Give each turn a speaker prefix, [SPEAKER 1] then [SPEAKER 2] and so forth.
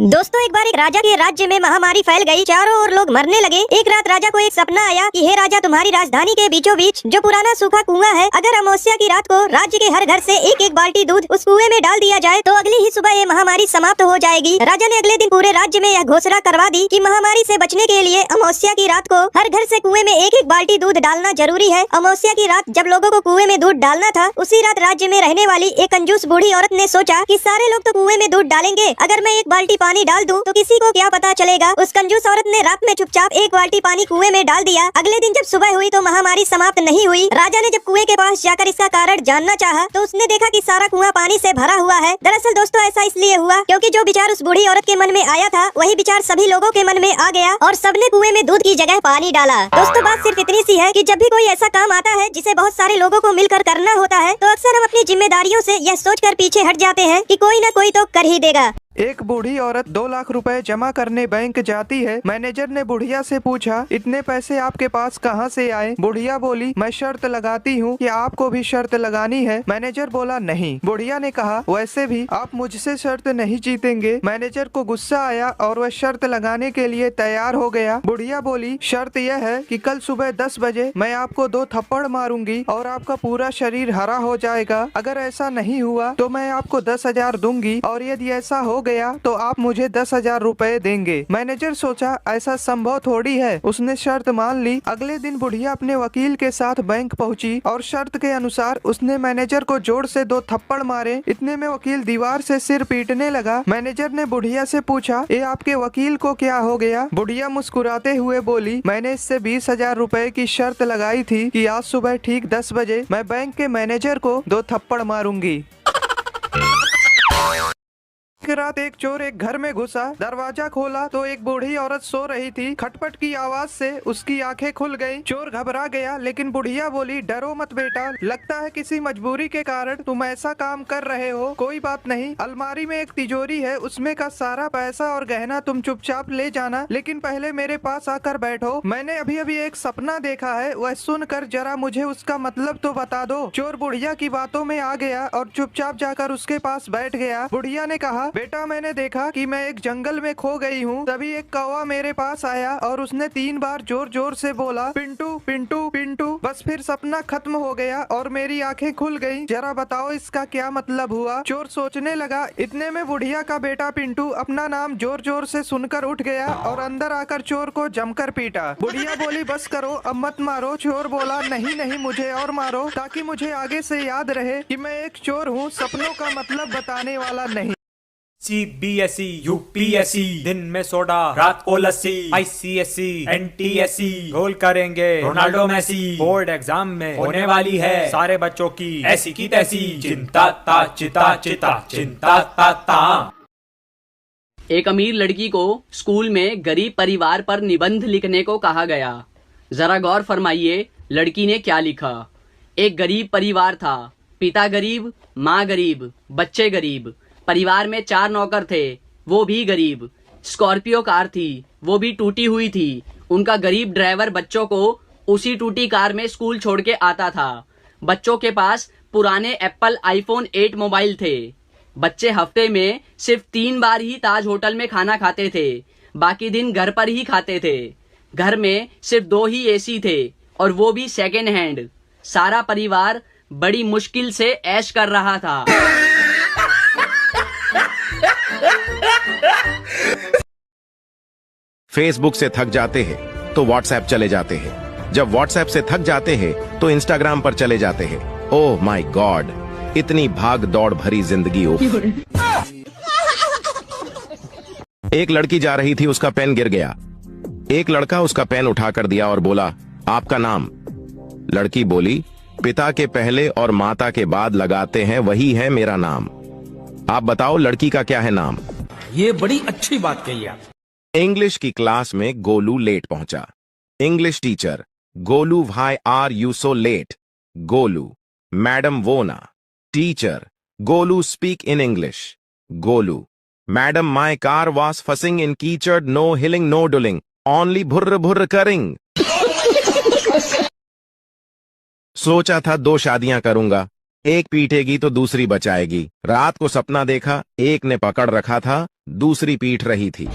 [SPEAKER 1] दोस्तों एक बार एक राजा के राज्य में महामारी फैल गई। चारों ओर लोग मरने लगे। एक रात राजा को एक सपना आया कि हे राजा, तुम्हारी राजधानी के बीचों बीच जो पुराना सूखा कुआं है, अगर अमावस्या की रात को राज्य के हर घर से एक एक बाल्टी दूध उस कुएं में डाल दिया जाए तो अगली ही सुबह ये महामारी समाप्त हो जाएगी। राजा ने अगले दिन पूरे राज्य में यह घोषणा करवा दी कि महामारी से बचने के लिए अमावस्या की रात को हर घर से कुएं में एक एक बाल्टी दूध डालना जरूरी है। अमावस्या की रात जब लोगों को कुएं में दूध डालना था, उसी रात राज्य में रहने वाली एक कंजूस बूढ़ी औरत ने सोचा कि सारे लोग तो कुएं में दूध डालेंगे, अगर मैं एक बाल्टी पानी डाल दूं तो किसी को क्या पता चलेगा। उस कंजूस औरत ने रात में चुपचाप एक बाल्टी पानी कुएं में डाल दिया। अगले दिन जब सुबह हुई तो महामारी समाप्त नहीं हुई। राजा ने जब कुएं के पास जाकर इसका कारण जानना चाहा तो उसने देखा कि सारा कुआं पानी से भरा हुआ है। दरअसल दोस्तों ऐसा इसलिए हुआ क्योंकि जो विचार उस बूढ़ी औरत के मन में आया था वही विचार सभी लोगों के मन में आ गया और सबने कुएं में दूध की जगह पानी डाला। दोस्तों बात सिर्फ इतनी सी है कि जब भी कोई ऐसा काम आता है जिसे बहुत सारे लोगों को मिलकर करना होता है तो अक्सर हम अपनी जिम्मेदारियों से यह सोचकर पीछे हट जाते हैं कि कोई न कोई तो कर ही देगा।
[SPEAKER 2] एक बूढ़ी औरत 2 लाख रुपए जमा करने बैंक जाती है। मैनेजर ने बुढ़िया से पूछा, इतने पैसे आपके पास कहाँ से आए? बुढ़िया बोली, मैं शर्त लगाती हूँ कि आपको भी शर्त लगानी है। मैनेजर बोला, नहीं। बुढ़िया ने कहा, वैसे भी आप मुझसे शर्त नहीं जीतेंगे। मैनेजर को गुस्सा आया और वह शर्त लगाने के लिए तैयार हो गया। बुढ़िया बोली, शर्त यह है कि कल सुबह 10 बजे मैं आपको 2 थप्पड़ मारूंगी और आपका पूरा शरीर हरा हो जाएगा। अगर ऐसा नहीं हुआ तो मैं आपको 10,000 दूंगी और यदि ऐसा हो गया तो आप मुझे 10,000 रुपए देंगे। मैनेजर सोचा ऐसा संभव थोड़ी है। उसने शर्त मान ली। अगले दिन बुढ़िया अपने वकील के साथ बैंक पहुंची और शर्त के अनुसार उसने मैनेजर को जोर से 2 थप्पड़ मारे। इतने में वकील दीवार से सिर पीटने लगा। मैनेजर ने बुढ़िया से पूछा, ये आपके वकील को क्या हो गया? बुढ़िया मुस्कुराते हुए बोली, मैंने इससे 20,000 रुपए की शर्त लगाई थी कि आज सुबह ठीक 10 बजे मैं बैंक के मैनेजर को 2 थप्पड़ मारूंगी। एक रात एक चोर एक घर में घुसा। दरवाजा खोला तो एक बूढ़ी औरत सो रही थी। खटपट की आवाज से उसकी आंखें खुल गईं। चोर घबरा गया लेकिन बुढ़िया बोली, डरो मत बेटा, लगता है किसी मजबूरी के कारण तुम ऐसा काम कर रहे हो। कोई बात नहीं, अलमारी में एक तिजोरी है, उसमें का सारा पैसा और गहना तुम चुपचाप ले जाना, लेकिन पहले मेरे पास आकर बैठो। मैंने अभी अभी एक सपना देखा है, वह सुनकर जरा मुझे उसका मतलब तो बता दो। चोर बुढ़िया की बातों में आ गया और चुपचाप जाकर उसके पास बैठ गया। बुढ़िया ने कहा, बेटा मैंने देखा कि मैं एक जंगल में खो गई हूँ। तभी एक कौवा मेरे पास आया और उसने 3 बार जोर जोर से बोला, पिंटू पिंटू पिंटू। बस फिर सपना खत्म हो गया और मेरी आंखें खुल गईं। जरा बताओ इसका क्या मतलब हुआ? चोर सोचने लगा। इतने में बुढ़िया का बेटा पिंटू अपना नाम जोर जोर से सुनकर उठ गया और अंदर आकर चोर को जमकर पीटा। बुढ़िया बोली, बस करो, अब मत मारो। चोर बोला, नहीं नहीं, मुझे और मारो ताकि मुझे आगे से याद रहे कि मैं एक चोर हूँ, सपनों का मतलब बताने वाला नहीं।
[SPEAKER 3] CBSE, UPSC, दिन में सोडा रात को लस्सी, ICSE, NTSE, गोल करेंगे रोनाल्डो मेसी। बोर्ड एग्जाम में होने वाली है सारे बच्चों की ऐसी की तैसी। चिंता ता चिता चिता चिंता ता ता।
[SPEAKER 4] एक अमीर लड़की को स्कूल में गरीब परिवार पर निबंध लिखने को कहा गया। जरा गौर फरमाइए लड़की ने क्या लिखा। एक गरीब परिवार था, पिता गरीब, माँ गरीब, बच्चे गरीब। परिवार में 4 नौकर थे, वो भी गरीब। स्कॉर्पियो कार थी, वो भी टूटी हुई थी। उनका गरीब ड्राइवर बच्चों को उसी टूटी कार में स्कूल छोड़ के आता था। बच्चों के पास पुराने एप्पल iPhone 8 मोबाइल थे। बच्चे हफ्ते में सिर्फ 3 बार ही ताज होटल में खाना खाते थे, बाकी दिन घर पर ही खाते थे। घर में सिर्फ 2 ही AC थे और वो भी सेकेंड हैंड। सारा परिवार बड़ी मुश्किल से ऐश कर रहा था।
[SPEAKER 5] फेसबुक से थक जाते हैं तो व्हाट्सएप चले जाते हैं। जब व्हाट्सएप से थक जाते हैं तो इंस्टाग्राम पर चले जाते हैं। ओह माय गॉड, इतनी भाग दौड़ भरी जिंदगी। एक लड़की जा रही थी, उसका पेन गिर गया। एक लड़का उसका पेन उठाकर दिया और बोला, आपका नाम? लड़की बोली, पिता के पहले और माता के बाद लगाते हैं वही है मेरा नाम। आप बताओ लड़की का क्या है नाम?
[SPEAKER 6] ये बड़ी अच्छी बात कही आप।
[SPEAKER 5] इंग्लिश की क्लास में गोलू लेट पहुंचा। English teacher, Golu why are you so late? Golu, madam वो ना। Teacher, Golu speak in English. Golu, madam my car was फसिंग इन कीचड़, नो हिलिंग नो डुलिंग, ओनली भुर्र भुर्र करिंग। सोचा था 2 शादियां करूंगा, एक पीटेगी तो दूसरी बचाएगी। रात को सपना देखा, एक ने पकड़ रखा था दूसरी पीट रही थी।